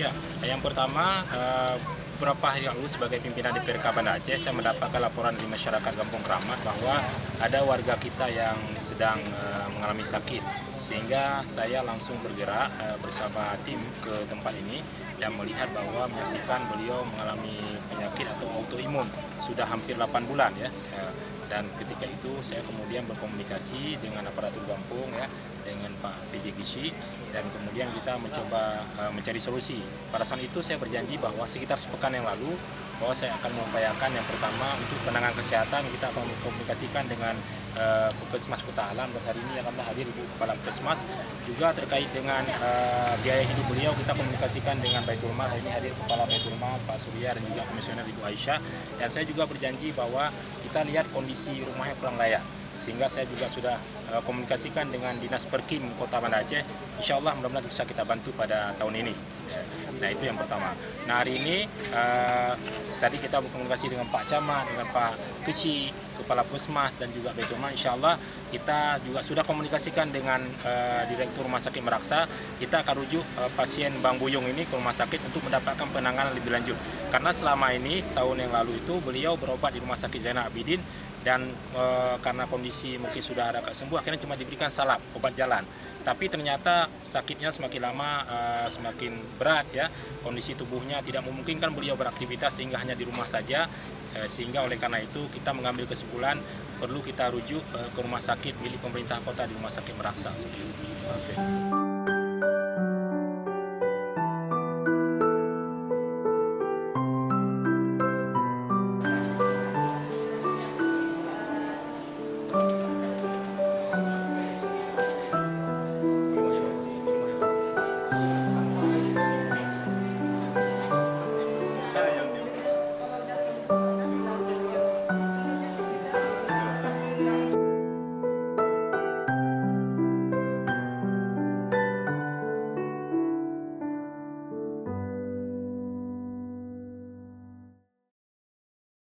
Ya, yang pertama, beberapa hari lalu sebagai pimpinan DPRK Banda Aceh, saya mendapatkan laporan dari masyarakat Kampung Keramat bahwa ada warga kita yang sedang mengalami sakit. Sehingga saya langsung bergerak bersama tim ke tempat ini dan melihat bahwa menyaksikan beliau mengalami penyakit atau autoimun sudah hampir 8 bulan ya. Dan ketika itu saya kemudian berkomunikasi dengan aparatur kampung ya, dengan Pak PJ Gishi, dan kemudian kita mencoba mencari solusi. Pada saat itu saya berjanji bahwa sekitar sepekan yang lalu bahwa saya akan mengupayakan yang pertama untuk penanganan kesehatan kita akan mengkomunikasikan dengan Puskesmas Kota Alam, dan hari ini akan hadir Ibu Kepala Puskesmas. Juga terkait dengan biaya hidup beliau kita komunikasikan dengan Baitul Mal. Hari ini hadir Kepala Baitul Mal Pak Surya dan juga Komisioner Ibu Aisyah. Dan saya juga berjanji bahwa kita lihat kondisi rumahnya kurang layak, sehingga saya juga sudah komunikasikan dengan Dinas Perkim Kota Banda Aceh. Insya Allah mudah-mudahan bisa kita bantu pada tahun ini. Nah itu yang pertama. Nah hari ini tadi kita berkomunikasi dengan Pak Camat, dengan Pak Keci, Kepala Puskesmas dan juga Baitul Mal. Insya Allah kita juga sudah komunikasikan dengan Direktur Rumah Sakit Meraksa. Kita akan rujuk pasien Bang Buyung ini ke rumah sakit untuk mendapatkan penanganan lebih lanjut. Karena selama ini setahun yang lalu itu beliau berobat di Rumah Sakit Zainal Abidin, dan karena kondisi mungkin sudah agak sembuh, akhirnya cuma diberikan salep obat jalan. Tapi ternyata sakitnya semakin lama semakin berat ya, kondisi tubuhnya tidak memungkinkan beliau beraktivitas sehingga hanya di rumah saja. Sehingga oleh karena itu kita mengambil kesimpulan perlu kita rujuk ke rumah sakit milik pemerintah kota di Rumah Sakit Meraksa. Oke.